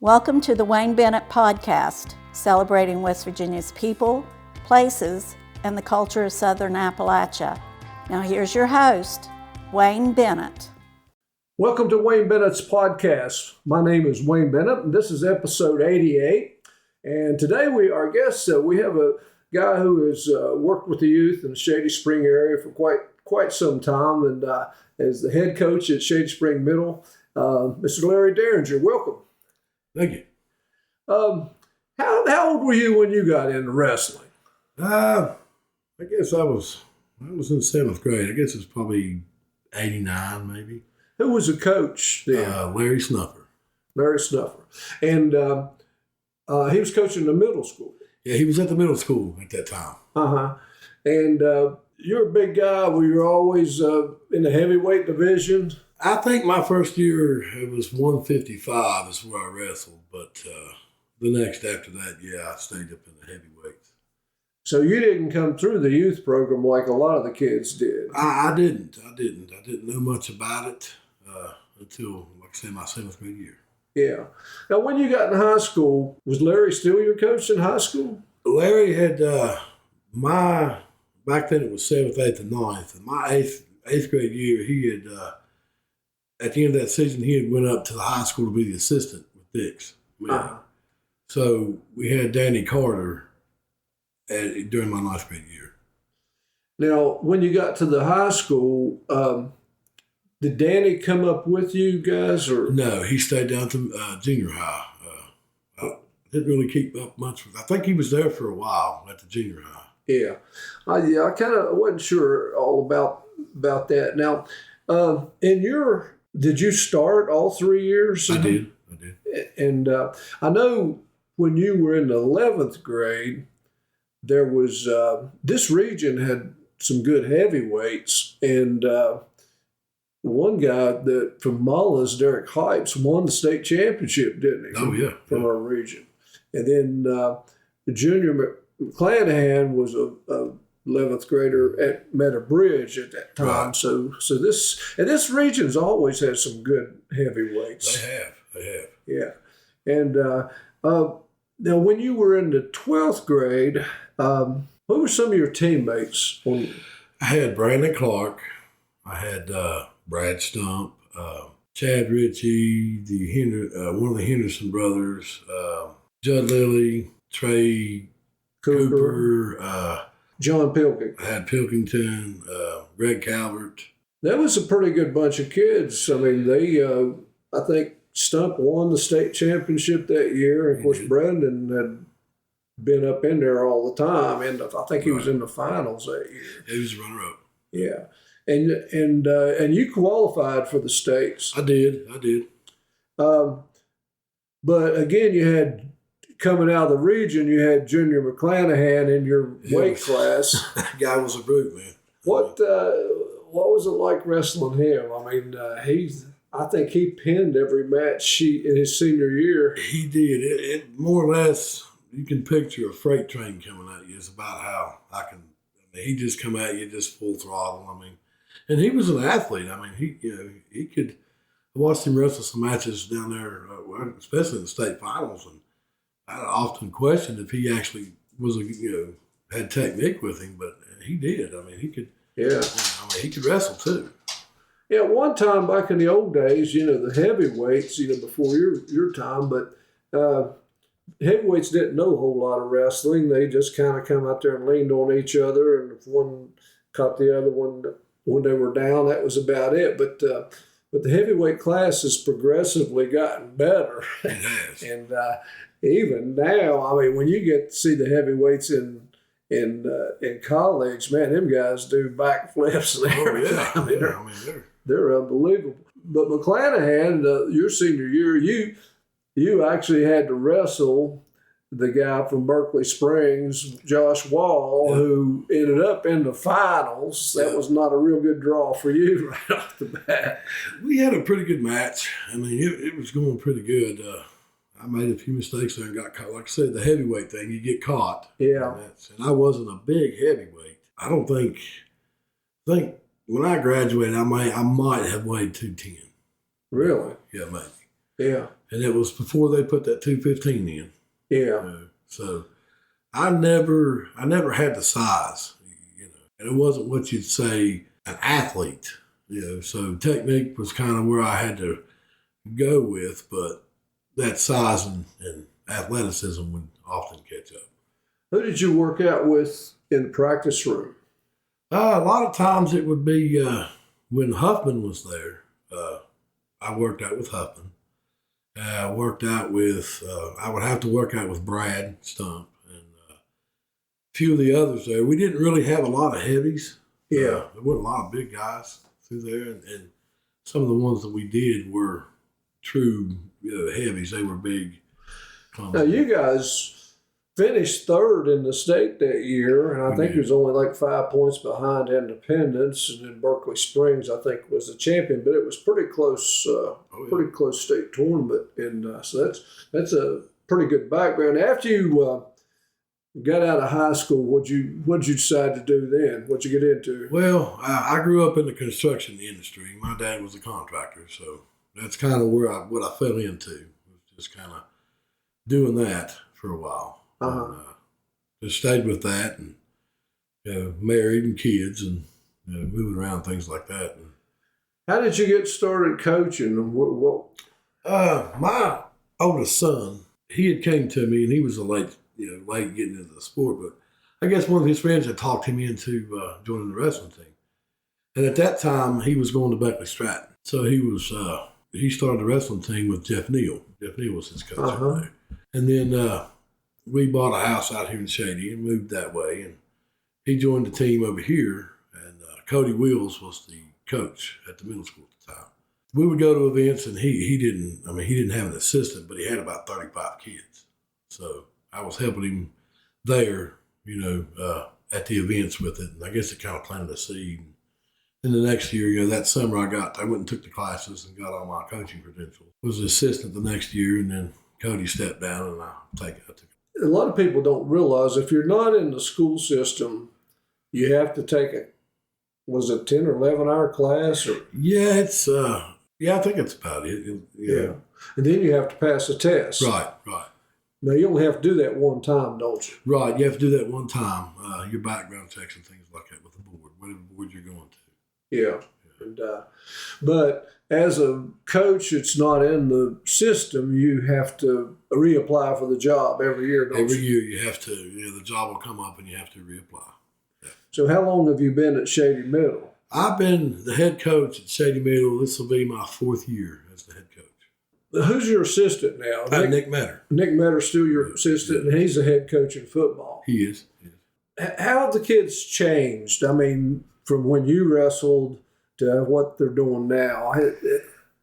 Welcome to the Wayne Bennett Podcast, celebrating West Virginia's people, places, and the culture of Southern Appalachia. Now here's your host, Wayne Bennett. Welcome to Wayne Bennett's podcast. My name is Wayne Bennett, and this is episode 88. And today we have a guy who has worked with the youth in the Shady Spring area for quite some time, and as the head coach at Shady Spring Middle, Mr. Larry Derringer. Welcome. Thank you. How old were you when you got into wrestling? I guess I was in seventh grade. I guess it's probably 89, maybe. Who was the coach then? Larry Snuffer. Larry Snuffer. And he was coaching the middle school. Yeah, he was at the middle school at that time. Uh-huh. And you're a big guy. Were you always in the heavyweight division? I think my first year, it was 155 is where I wrestled. But the next after that, I stayed up in the heavyweights. So you didn't come through the youth program like a lot of the kids did. I didn't. I didn't know much about it until, like I said, my seventh grade year. Yeah. Now, when you got in high school, was Larry still your coach in high school? Larry had back then it was 7th, 8th, and 9th. And my eighth grade year, he had, at the end of that season, he had went up to the high school to be the assistant with Dix. So we had Danny Carter during my 9th grade year. Now, when you got to the high school, did Danny come up with you guys? Or no, he stayed down to junior high. I didn't really keep up much with. I think he was there for a while at the junior high. Yeah, I kind of wasn't sure all about that. Now, did you start all 3 years? I did. And I know when you were in the 11th grade, there was this region had some good heavyweights, and one guy from Mullins, Derek Hypes, won the state championship, didn't he? Oh, yeah. From our region. And then the junior McClanahan was a 11th grader at Meta Bridge at that time. Right. So this region's always had some good heavyweights. They have. Yeah. And now when you were in the 12th grade, what were some of your teammates? I had Brandon Clark. I had Brad Stump, Chad Ritchie, one of the Henderson brothers, Judd Lilly, Trey Cooper, John Pilkington. I had Pilkington, Greg Calvert. That was a pretty good bunch of kids. I mean, they, I think Stump won the state championship that year. And of course, Brendan had been up in there all the time. And I think he was in the finals that year. He was runner-up. Yeah. And you qualified for the states. I did. But again, you had, coming out of the region, you had Junior McClanahan in your weight class. That guy was a brute, man. What was it like wrestling him? I mean, I think he pinned every match in his senior year. He did. It more or less, you can picture a freight train coming at you. It's about how he just come at you just full throttle. I mean, and he was an athlete. I mean, he could. I watched him wrestle some matches down there, especially in the state finals, and I often questioned if he actually was had technique with him, but he did. I mean, he could. Yeah. He could wrestle too. Yeah, one time back in the old days, the heavyweights, before your time, but heavyweights didn't know a whole lot of wrestling. They just kind of come out there and leaned on each other, and if one caught the other one when they were down, that was about it. But the heavyweight class has progressively gotten better. It has. And even now, I mean, when you get to see the heavyweights in college, man, them guys do backflips and everything. Oh, yeah. They're unbelievable. But McClanahan, your senior year, you actually had to wrestle the guy from Berkeley Springs, Josh Wall, who ended up in the finals. That was not a real good draw for you right off the bat. We had a pretty good match. I mean, it was going pretty good. I made a few mistakes there and got caught. Like I said, the heavyweight thing, you get caught. Yeah. And I wasn't a big heavyweight. I don't think when I graduated, I might have weighed 210. Really? Yeah, maybe. Yeah. And it was before they put that 215 in. Yeah. So I never had the size, and it wasn't what you'd say an athlete, So technique was kind of where I had to go with, but that size and athleticism would often catch up. Who did you work out with in the practice room? A lot of times it would be when Huffman was there. I worked out with Huffman. I worked out with, I would have to work out with Brad Stump and a few of the others there. We didn't really have a lot of heavies. Yeah. There wasn't a lot of big guys through there. And some of the ones that we did were true heavies. They were big. Now, you guys finished third in the state that year, and I think it was only like 5 points behind Independence, and then Berkeley Springs, I think, was the champion. But it was pretty close, pretty close state tournament, and so that's a pretty good background. After you got out of high school, what'd you decide to do then? What'd you get into? Well, I grew up in the construction industry. My dad was a contractor, so that's kind of what I fell into. Was just kind of doing that for a while. And, just stayed with that, and married and kids, and moving around, things like that. And, how did you get started coaching? My oldest son, he had came to me, and he was late getting into the sport, but I guess one of his friends had talked him into joining the wrestling team. And at that time, he was going to Beckley Stratton, so he started the wrestling team with Jeff Neal. Jeff Neal was his coach over there, and then. We bought a house out here in Shady and moved that way. And he joined the team over here. And Cody Wills was the coach at the middle school at the time. We would go to events, and he didn't have an assistant, but he had about 35 kids. So I was helping him there, at the events with it. And I guess it kind of planted a seed. And the next year, that summer I went and took the classes and got all my coaching credentials. Was an assistant the next year, and then Cody stepped down, and I took it. A lot of people don't realize if you're not in the school system, you have to take was it 10 or 11 hour class? Or? Yeah, it's, I think it's about it. Yeah. And then you have to pass a test. Right. Now, you only have to do that one time, don't you? Right, you have to do that one time. Your background checks and things like that with the board, whatever board you're going to. Yeah. And, but as a coach, it's not in the system. You have to reapply for the job every year, don't you? Every year you have to, the job will come up and you have to reapply. Yeah. So how long have you been at Shady Middle? I've been the head coach at Shady Middle. This will be my 4th year as the head coach. Who's your assistant now? Nick Metter. Nick Metter's still your assistant, and he's the head coach in football. He is. How have the kids changed? I mean, from when you wrestled to what they're doing now?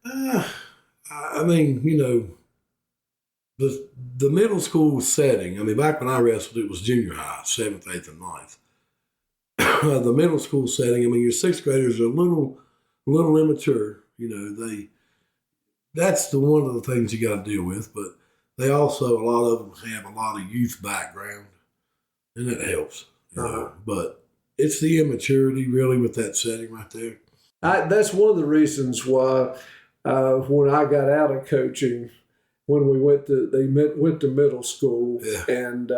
The middle school setting, back when I wrestled, it was junior high, 7th, 8th, and 9th. The middle school setting, your 6th graders are a little immature. That's one of the things you got to deal with, but they also, a lot of them have a lot of youth background, and it helps. But it's the immaturity, really, with that setting right there. That's one of the reasons why when I got out of coaching, when we went to middle school, and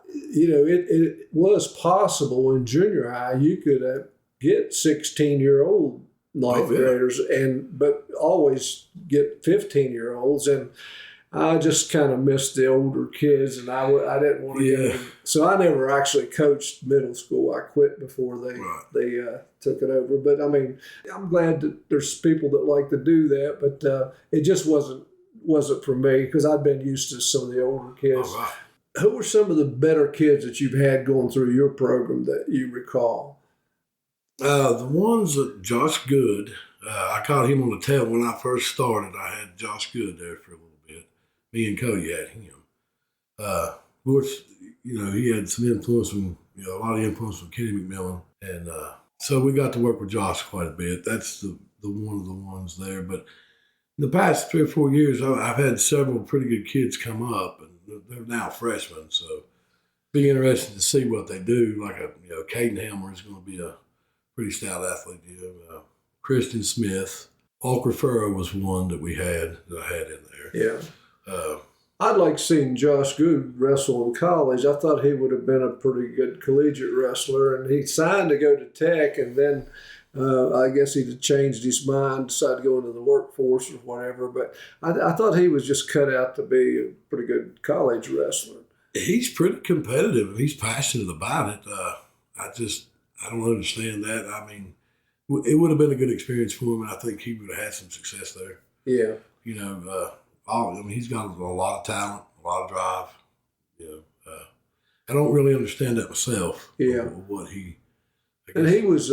it was possible in junior high you could get 16-year-old ninth graders, but always get 15-year-olds, and I just kind of missed the older kids, and I didn't want to get them. So I never actually coached middle school. I quit before they took it over. But I'm glad that there's people that like to do that, but it just wasn't for me because I'd been used to some of the older kids. Right. Who were some of the better kids that you've had going through your program that you recall? The ones that Josh Good, I caught him on the tail when I first started. I had Josh Good there for a little bit. Me and Cody had him. Of course, he had some influence from, a lot of influence from Kenny McMillan. And so we got to work with Josh quite a bit. That's the one of the ones there. But in the past 3 or 4 years, I've had several pretty good kids come up, and they're now freshmen. So be interested to see what they do. Like Caden Helmer is going to be a pretty stout athlete. Christian Smith, Walker Furrow was one that I had in there. Yeah. I'd like seeing Josh Good wrestle in college. I thought he would have been a pretty good collegiate wrestler, and he signed to go to Tech, and then I guess he'd changed his mind, decided to go into the workforce or whatever. But I thought he was just cut out to be a pretty good college wrestler. He's pretty competitive, and he's passionate about it. I don't understand that. I mean, it would have been a good experience for him, and I think he would have had some success there. Yeah. He's got a lot of talent, a lot of drive. I don't really understand that myself. Yeah. What he. And he was.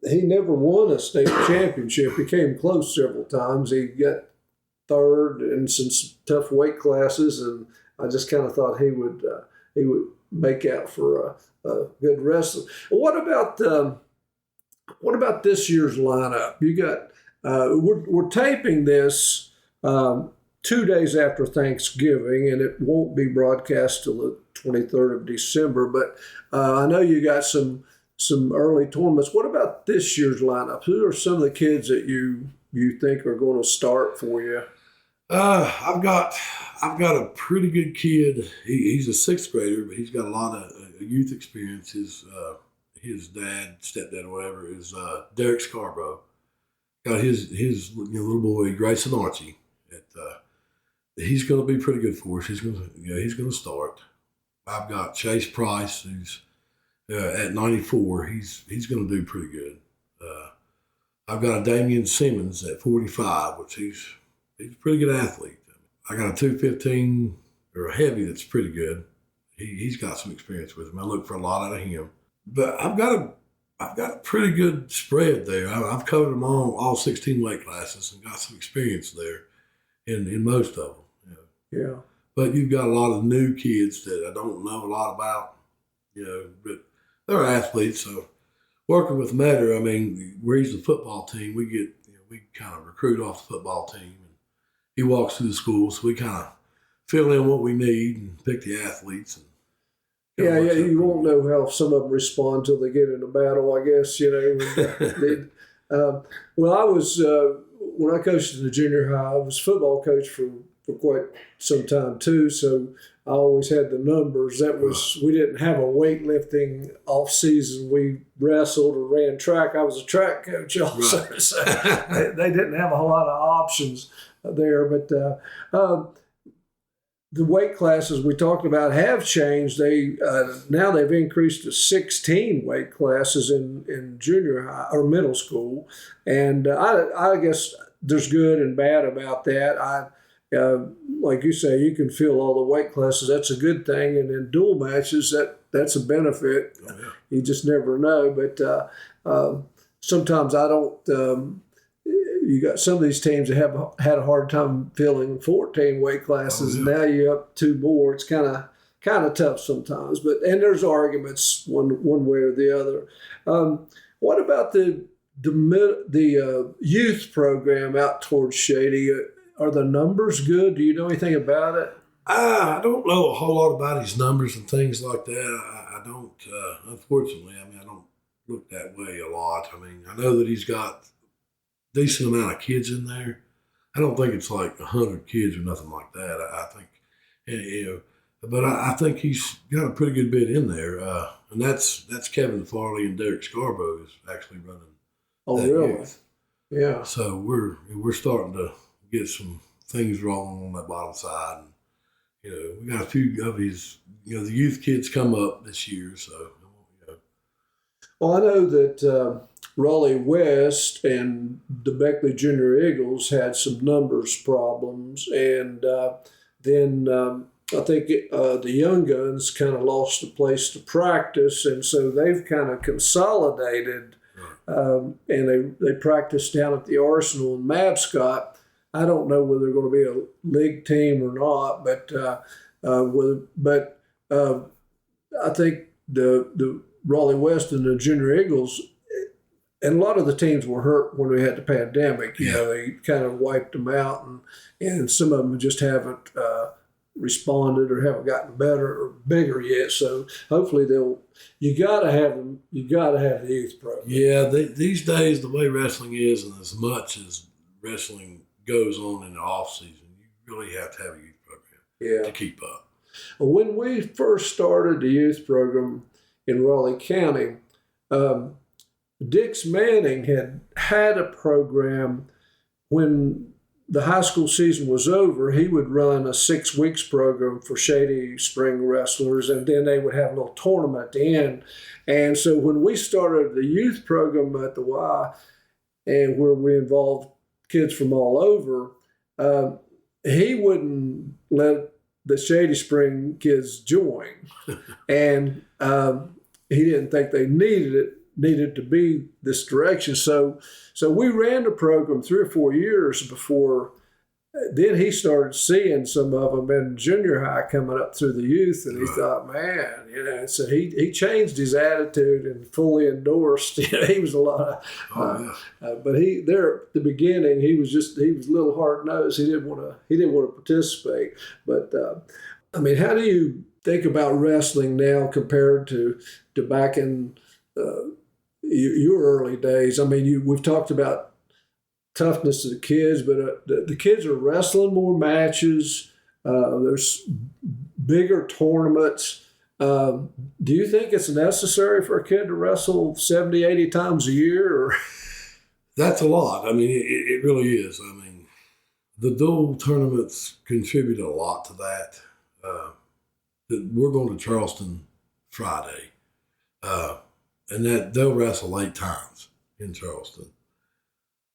He never won a state championship. He came close several times. He got third in some tough weight classes, and I just kind of thought he would make out for a good wrestler. What about this year's lineup? You got we're taping this 2 days after Thanksgiving, and it won't be broadcast till the 23rd of December. But I know you got some early tournaments. What about this year's lineup? Who are some of the kids that you think are going to start for you? I've got a pretty good kid. He's a sixth grader, but he's got a lot of youth experience. His dad, stepdad, whatever, is Derek Scarborough. Got his little boy Grayson Archie. He's going to be pretty good for us. He's going to start. I've got Chase Price, who's at 94. He's going to do pretty good. I've got a Damian Simmons at 45, which he's a pretty good athlete. I got a 215 or a heavy that's pretty good. He's got some experience with him. I look for a lot out of him. But I've got a pretty good spread there. I've covered them all 16 weight classes and got some experience there in most of them. Yeah. But you've got a lot of new kids that I don't know a lot about, but they're athletes. So working with Metter, I mean, where he's the football team, we kind of recruit off the football team. And he walks through the school, so we kind of fill in what we need and pick the athletes. And yeah, you won't know how some of them respond till they get in a battle, I guess, Well, I was, when I coached in the junior high, I was football coach for quite some time too, so I always had the numbers. We didn't have a weightlifting off season. We wrestled or ran track. I was a track coach also, right. So they didn't have a whole lot of options there. But the weight classes we talked about have changed. Now they've increased to 16 weight classes in junior high or middle school, and I guess there's good and bad about that. Like you say, you can fill all the weight classes. That's a good thing. And in dual matches, that's a benefit. Oh, yeah. You just never know. But sometimes I don't. You got some of these teams that have had a hard time filling 14 weight classes. Oh, yeah. Now you're up 2 more. It's kind of tough sometimes. And there's arguments one way or the other. What about the youth program out towards Shady? Are the numbers good? Do you know anything about it? I don't know a whole lot about his numbers and things like that. I don't, unfortunately, I don't look that way a lot. I mean, I know that he's got a decent amount of kids in there. I don't think it's like 100 kids or nothing like that. I think, but I think he's got a pretty good bit in there. And that's Kevin Farley and Derek Scarborough is actually running. Oh, really? Youth. Yeah. So we're starting to get some things rolling on that bottom side. And, we got a few of his, the youth kids come up this year. So, Well, I know that Raleigh West and the Beckley Junior Eagles had some numbers problems. And then I think the Young Guns kind of lost a place to practice. And so they've kind of consolidated. And they practice down at the Arsenal in Mabscott. I don't know whether they're going to be a league team or not, but I think the Raleigh West and the Junior Eagles, and a lot of the teams were hurt when we had the pandemic. They kind of wiped them out, and some of them just haven't responded or haven't gotten better or bigger yet. So hopefully you got to have the youth program. Yeah, these days the way wrestling is, and as much as wrestling goes on in the off season. You really have to have a youth program to keep up. When we first started the youth program in Raleigh County, Dix Manning had a program. When the high school season was over, he would run a 6 weeks program for Shady spring wrestlers, and then they would have a little tournament at the end. And so when we started the youth program at the Y, and where we involved kids from all over, he wouldn't let the Shady Spring kids join. And he didn't think they needed to be this direction. So we ran the program 3 or 4 years before. Then he started seeing some of them in junior high coming up through the youth, and he thought, man, so he changed his attitude and fully endorsed. He was a lot of, but there at the beginning he was a little hard nosed. He didn't want to participate. But I mean, how do you think about wrestling now compared to back in your early days? I mean, we've talked about toughness of the kids, but the kids are wrestling more matches. There's bigger tournaments. Do you think it's necessary for a kid to wrestle 70, 80 times a year? Or? That's a lot. I mean, it really is. I mean, the dual tournaments contribute a lot to that. We're going to Charleston Friday, and they'll wrestle 8 times in Charleston.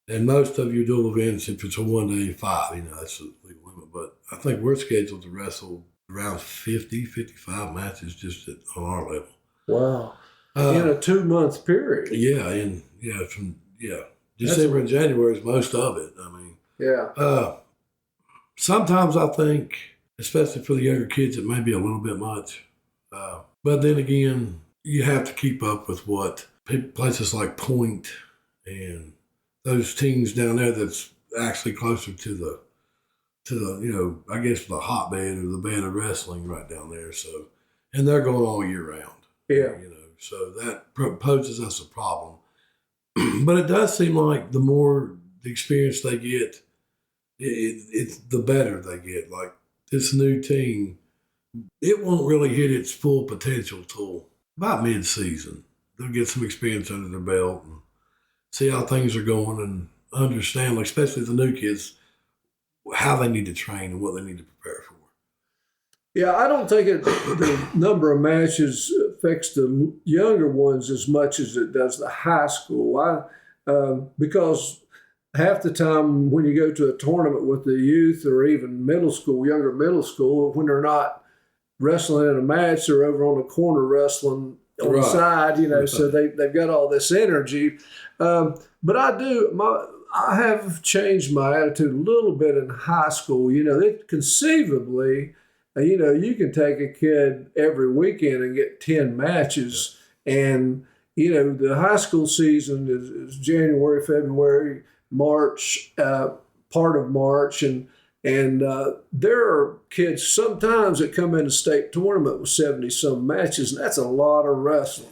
And most of your dual events, if it's a 1 day 5, that's the legal limit. But I think we're scheduled to wrestle around 50, 55 matches just on our level. Wow. In a 2-month period. December and January is most of it. I mean, sometimes I think, especially for the younger kids, it may be a little bit much. But then again, you have to keep up with what places like Point and those teams down there that's actually closer to the I guess the hotbed or the bed of wrestling right down there. So, and they're going all year round. Yeah. So that poses us a problem. But it does seem like the more the experience they get, it's the better they get. Like this new team, it won't really hit its full potential till about mid-season. They'll get some experience under their belt and see how things are going and understand, like, especially the new kids, how they need to train and what they need to prepare for. Yeah, I don't think the number of matches affects the younger ones as much as it does the high school. Because half the time when you go to a tournament with the youth or even younger middle school, when they're not wrestling in a match, they're over on the corner wrestling on the side, so they've got all this energy. But I have changed my attitude a little bit in high school. Conceivably, you can take a kid every weekend and get 10 matches. And, the high school season is January, February, March, part of March. And there are kids sometimes that come in a state tournament with 70-some matches, and that's a lot of wrestling.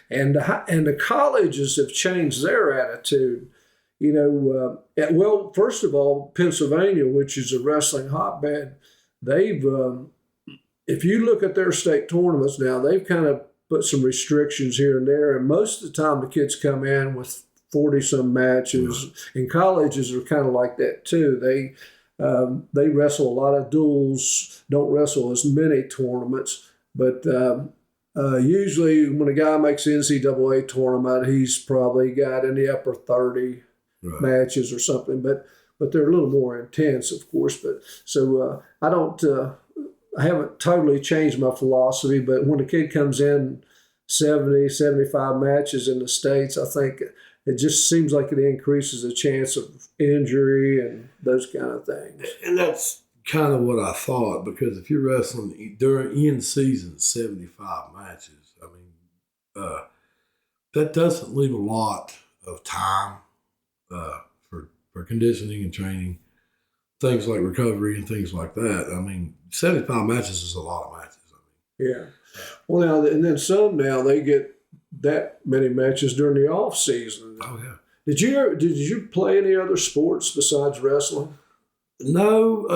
And the colleges have changed their attitude. Well, first of all, Pennsylvania, which is a wrestling hotbed, they've if you look at their state tournaments now, they've kind of put some restrictions here and there, and most of the time the kids come in with 40-some matches, and colleges are kind of like that too. They wrestle a lot of duels, don't wrestle as many tournaments, but usually when a guy makes the NCAA tournament, he's probably got in the upper 30 matches or something, but they're a little more intense, of course. But so I haven't totally changed my philosophy, but when a kid comes in 70, 75 matches in the States, I think it just seems like it increases the chance of injury and those kind of things. And that's kind of what I thought, because if you're wrestling during in-season 75 matches, I mean, that doesn't leave a lot of time for conditioning and training, things like recovery and things like that. I mean, 75 matches is a lot of matches. Yeah. Well, now, and then some now, they get that many matches during the off season. Oh, yeah. Did you play any other sports besides wrestling? No,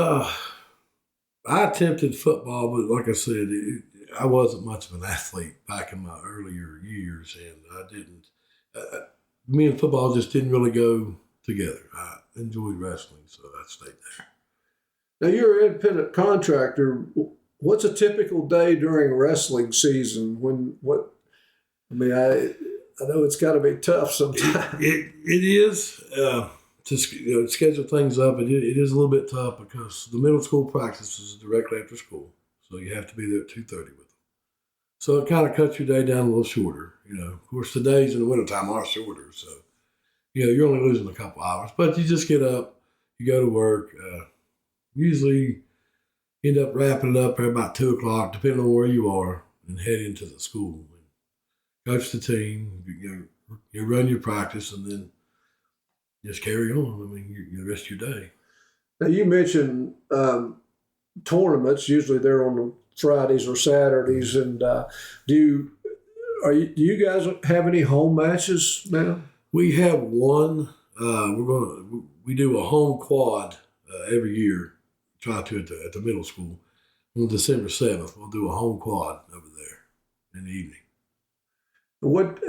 I attempted football, but like I said, I wasn't much of an athlete back in my earlier years, and I didn't. Me and football just didn't really go together. I enjoyed wrestling, so I stayed there. Now you're an independent contractor. What's a typical day during wrestling season? I know it's got to be tough sometimes. It is to schedule things up. It is a little bit tough because the middle school practice is directly after school, so you have to be there at 2:30 with them. So it kind of cuts your day down a little shorter. Of course, the days in the wintertime are shorter, so you're only losing a couple hours. But you just get up, you go to work. Usually end up wrapping it up at about 2:00, depending on where you are, and head into the school. Coach the team, you run your practice, and then just carry on. I mean, the rest of your day. Now you mentioned tournaments. Usually they're on the Fridays or Saturdays. And do you guys have any home matches now? We have one. We do a home quad every year. Try to at the middle school on December 7th. We'll do a home quad over there in the evening. What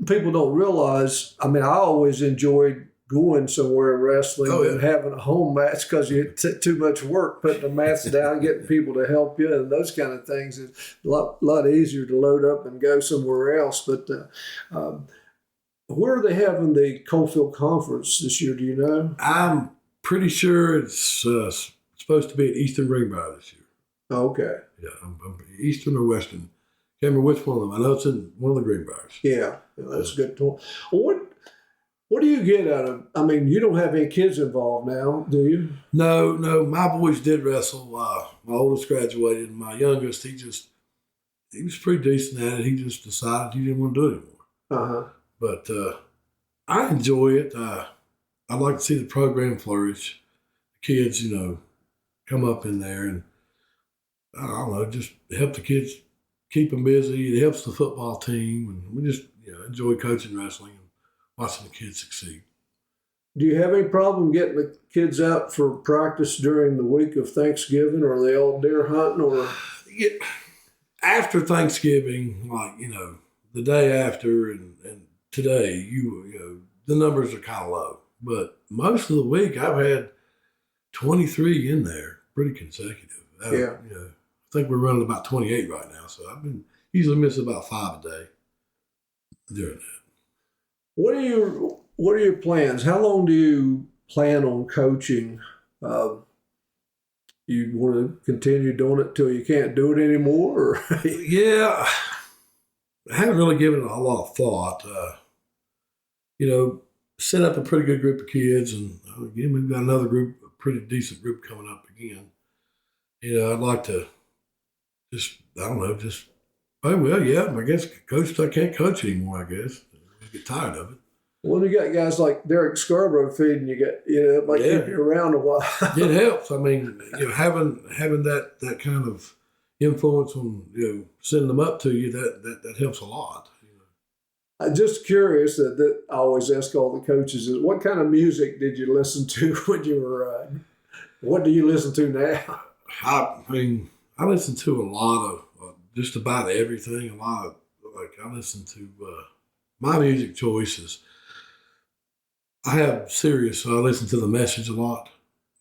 people don't realize, I always enjoyed going somewhere in wrestling and having a home match because you took too much work putting the mats down, getting people to help you, and those kind of things. It's a lot easier to load up and go somewhere else. But where are they having the Coalfield Conference this year? Do you know? I'm pretty sure it's supposed to be at Eastern Greenbrier this year. Oh, okay. Yeah, I'm Eastern or Western. Can't remember which one of them. I know it's in one of the Greenbriers. Yeah, that's a good point. What do you get out of? You don't have any kids involved now, do you? No. My boys did wrestle. My oldest graduated, and my youngest, he was pretty decent at it. He just decided he didn't want to do it anymore. But I enjoy it. I like to see the program flourish. The kids, come up in there, and I don't know, just help the kids, keep them busy. It helps the football team, and we just enjoy coaching wrestling and watching the kids succeed. Do you have any problem getting the kids out for practice during the week of Thanksgiving, or are they all deer hunting? Or after Thanksgiving, the day after and today, the numbers are kind of low. But most of the week, I've had 23 in there, pretty consecutive. I think we're running about 28 right now, so I've been usually missing about 5 a day during that. What are your plans? How long do you plan on coaching? You want to continue doing it till you can't do it anymore? Or? Yeah, I haven't really given it a lot of thought. Set up a pretty good group of kids, and again, we've got another group, a pretty decent group coming up again. I'd like to I guess coach, I can't coach anymore, I guess. I get tired of it. Well, you got guys like Derek Scarborough feeding you, keep you around a while. It helps. Having that kind of influence on, sending them up to you, that helps a lot. I'm just curious that I always ask all the coaches is what kind of music did you listen to when you were, what do you listen to now? I listen to a lot of just about everything. I listen to my music choices. I have Sirius, so I listen to The Message a lot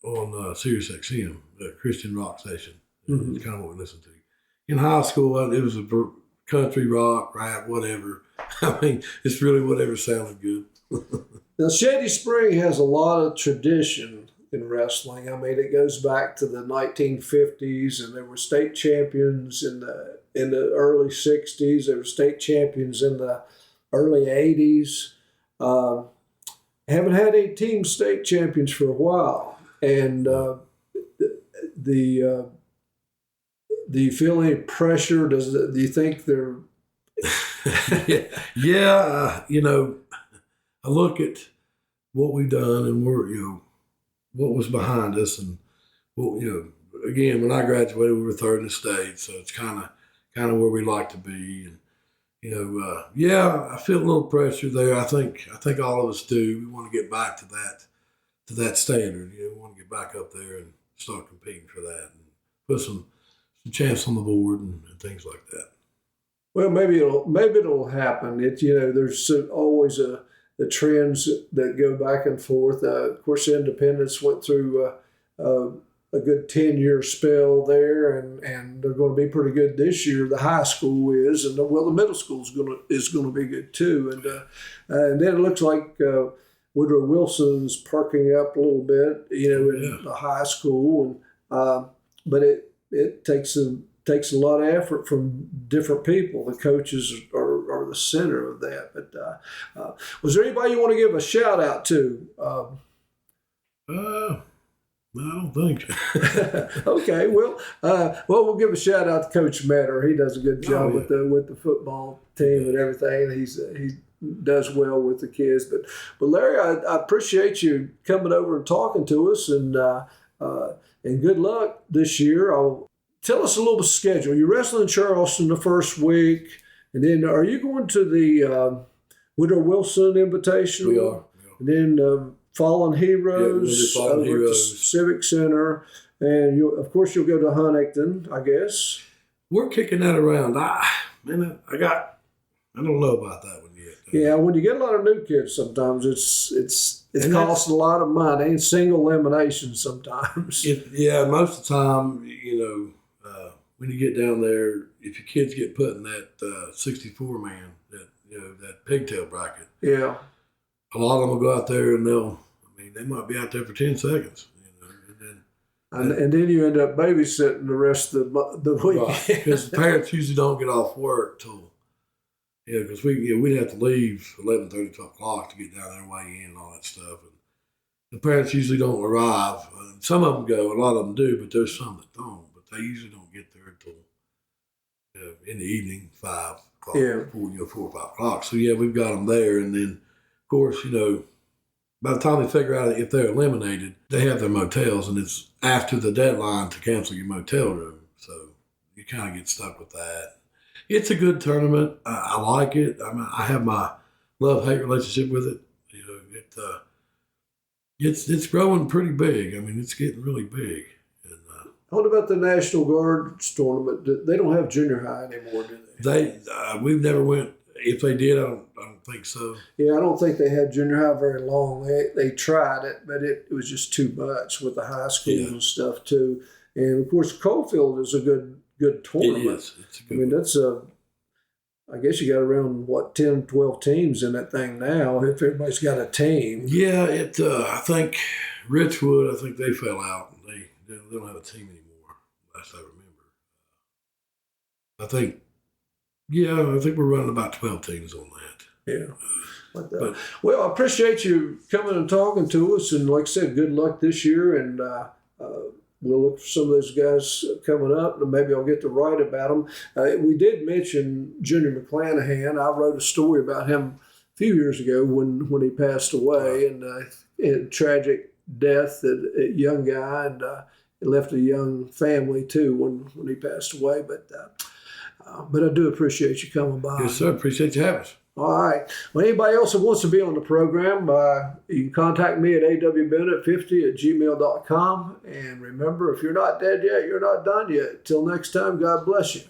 on Sirius XM, the Christian rock station. Mm-hmm. It's kind of what we listen to. In high school, it was a country, rock, rap, whatever. It's really whatever sounded good. Now, Shady Spring has a lot of tradition in wrestling. It goes back to the 1950s, and there were state champions in the early 60s. There were state champions in the early 80s. Haven't had any team state champions for a while. And do you feel any pressure? Do you think they're... Yeah, I look at what we've done and what was behind us, and again, when I graduated, we were third in the state, so it's kind of where we like to be. And Yeah, I feel a little pressure there. I think all of us do. We want to get back to that standard. We want to get back up there and start competing for that and put some champs on the board and things like that. Well, maybe it'll happen. There's always the trends that go back and forth. Of course, Independence went through a good 10-year spell there, and they're going to be pretty good this year. The high school is, and the middle school is going to be good too. And then it looks like Woodrow Wilson's perking up a little bit, in the high school, but it takes a lot of effort from different people. The coaches are the center of that. But was there anybody you want to give a shout out to? No, I don't think. Okay, well, we'll give a shout out to Coach Metter. He does a good job with the football team and everything. He does well with the kids. But Larry, I appreciate you coming over and talking to us, and good luck this year. Tell us a little bit of schedule. You're wrestling in Charleston the first week, and then are you going to the Woodrow Wilson Invitational? We are. And then Fallen Heroes Fallen over Heroes. at the Civic Center, and you'll go to Huntington, I guess. We're kicking that around. I don't know about that one yet. Yeah, when you get a lot of new kids, sometimes it costs a lot of money and single elimination sometimes. Most of the time, when you get down there, if your kids get put in that 64 man, that pigtail bracket, yeah, a lot of them will go out there and they might be out there for 10 seconds, and then you end up babysitting the rest of the week. Right, because the parents usually don't get off work till, because we'd have to leave 11:30, 12 o'clock to get down there and weigh in and all that stuff. And the parents usually don't arrive. Some of them go, a lot of them do, but there's some that don't. But they usually don't get there until in the evening, 5 o'clock, 4 or 5 o'clock. So we've got them there, and then of course, by the time they figure out if they're eliminated, they have their motels, and it's after the deadline to cancel your motel room. So you kind of get stuck with that. It's a good tournament. I like it. I have my love-hate relationship with it. It's growing pretty big. It's getting really big. And, what about the National Guards tournament? They don't have junior high anymore, do they? We've never went. If they did, I don't think so. Yeah, I don't think they had junior high very long. They tried it, but it was just too much with the high schools and stuff too. And of course, Coalfield is a good tournament. It is. It's a good one. That's I guess you got around 10, 12 teams in that thing now. If everybody's got a team. Yeah, I think Richwood. I think they fell out. They don't have a team anymore. Last I remember. I think we're running about 12 teams on that. Yeah. Well, I appreciate you coming and talking to us. And like I said, good luck this year. And we'll look for some of those guys coming up, and maybe I'll get to write about them. We did mention Junior McClanahan. I wrote a story about him a few years ago when he passed away, and a tragic death, a young guy, and it left a young family too when he passed away. But I do appreciate you coming by. Yes, sir. Appreciate you having us. All right. Well, anybody else that wants to be on the program, you can contact me at awbennett50@gmail.com. And remember, if you're not dead yet, you're not done yet. Till next time, God bless you.